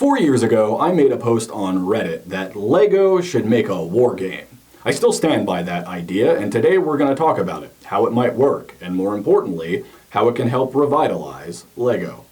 4 years ago, I made a post on Reddit that LEGO should make a war game. I still stand by that idea, and today we're going to talk about it, how it might work, and more importantly, how it can help revitalize LEGO.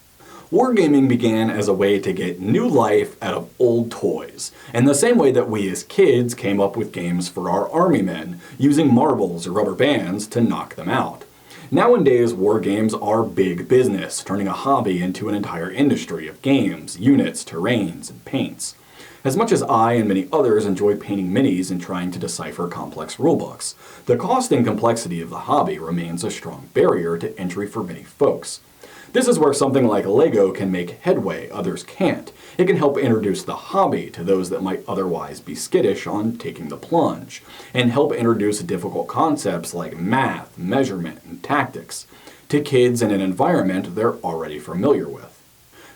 Wargaming began as a way to get new life out of old toys, in the same way that we as kids came up with games for our army men, using marbles or rubber bands to knock them out. Nowadays, war games are big business, turning a hobby into an entire industry of games, units, terrains, and paints. As much as I and many others enjoy painting minis and trying to decipher complex rulebooks, the cost and complexity of the hobby remains a strong barrier to entry for many folks. This is where something like LEGO can make headway others can't. It can help introduce the hobby to those that might otherwise be skittish on taking the plunge, and help introduce difficult concepts like math, measurement, and tactics to kids in an environment they're already familiar with.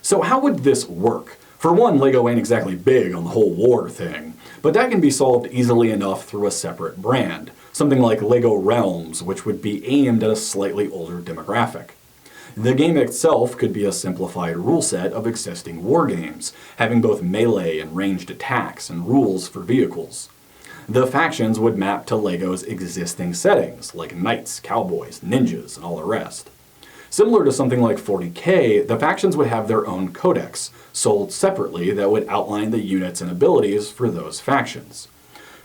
So how would this work? For one, LEGO ain't exactly big on the whole war thing, but that can be solved easily enough through a separate brand, something like LEGO Realms, which would be aimed at a slightly older demographic. The game itself could be a simplified rule set of existing war games, having both melee and ranged attacks and rules for vehicles. The factions would map to LEGO's existing settings, like knights, cowboys, ninjas, and all the rest. Similar to something like 40K, the factions would have their own codex, sold separately, that would outline the units and abilities for those factions.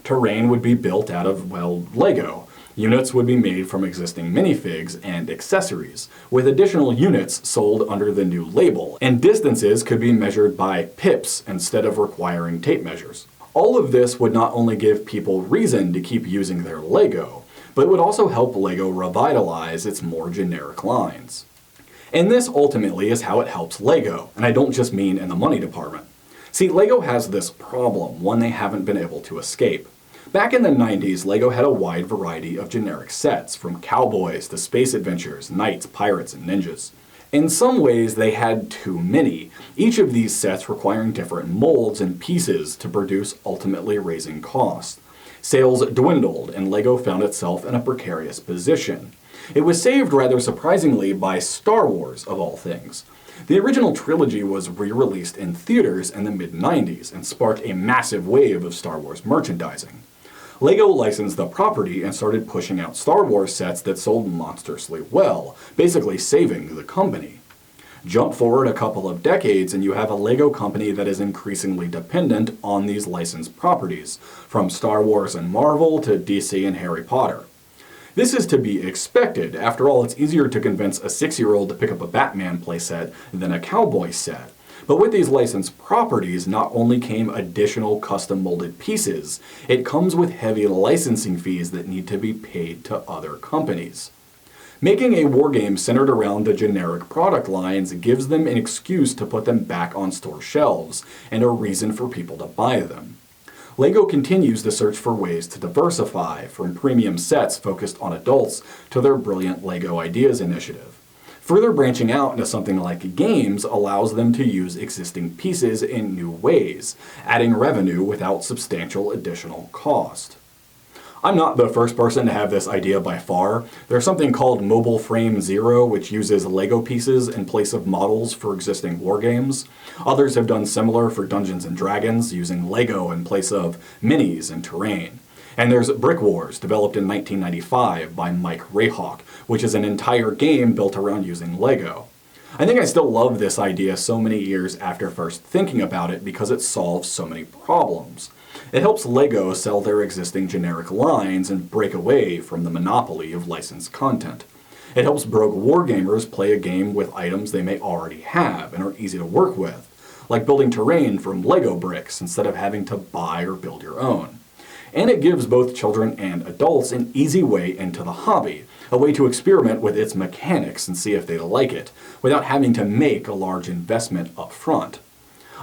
Terrain would be built out of, well, LEGO. Units would be made from existing minifigs and accessories, with additional units sold under the new label, and distances could be measured by pips instead of requiring tape measures. All of this would not only give people reason to keep using their LEGO, but it would also help LEGO revitalize its more generic lines. And this ultimately is how it helps LEGO, and I don't just mean in the money department. See, LEGO has this problem, one they haven't been able to escape. Back in the 90s, LEGO had a wide variety of generic sets, from cowboys to space adventures, knights, pirates, and ninjas. In some ways, they had too many, each of these sets requiring different molds and pieces to produce, ultimately raising costs. Sales dwindled, and LEGO found itself in a precarious position. It was saved rather surprisingly by Star Wars, of all things. The original trilogy was re-released in theaters in the mid-90s and sparked a massive wave of Star Wars merchandising. LEGO licensed the property and started pushing out Star Wars sets that sold monstrously well, basically saving the company. Jump forward a couple of decades and you have a LEGO company that is increasingly dependent on these licensed properties, from Star Wars and Marvel to DC and Harry Potter. This is to be expected. After all, it's easier to convince a 6-year-old to pick up a Batman playset than a cowboy set. But with these licensed properties, not only came additional custom molded pieces, it comes with heavy licensing fees that need to be paid to other companies. Making a wargame centered around the generic product lines gives them an excuse to put them back on store shelves, and a reason for people to buy them. LEGO continues to search for ways to diversify, from premium sets focused on adults to their brilliant LEGO Ideas initiative. Further branching out into something like games allows them to use existing pieces in new ways, adding revenue without substantial additional cost. I'm not the first person to have this idea by far. There's something called Mobile Frame Zero, which uses LEGO pieces in place of models for existing wargames. Others have done similar for Dungeons & Dragons, using LEGO in place of minis and terrain. And there's Brick Wars, developed in 1995 by Mike Rayhawk, which is an entire game built around using LEGO. I think I still love this idea so many years after first thinking about it because it solves so many problems. It helps LEGO sell their existing generic lines and break away from the monopoly of licensed content. It helps broke wargamers play a game with items they may already have and are easy to work with, like building terrain from LEGO bricks instead of having to buy or build your own. And it gives both children and adults an easy way into the hobby, a way to experiment with its mechanics and see if they like it, without having to make a large investment up front.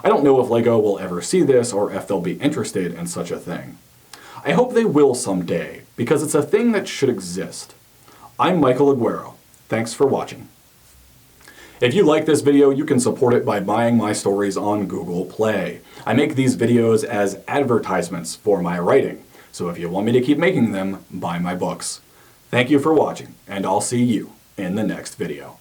I don't know if LEGO will ever see this or if they'll be interested in such a thing. I hope they will someday, because it's a thing that should exist. I'm Michael Aguero. Thanks for watching. If you like this video, you can support it by buying my stories on Google Play. I make these videos as advertisements for my writing, so if you want me to keep making them, buy my books. Thank you for watching, and I'll see you in the next video.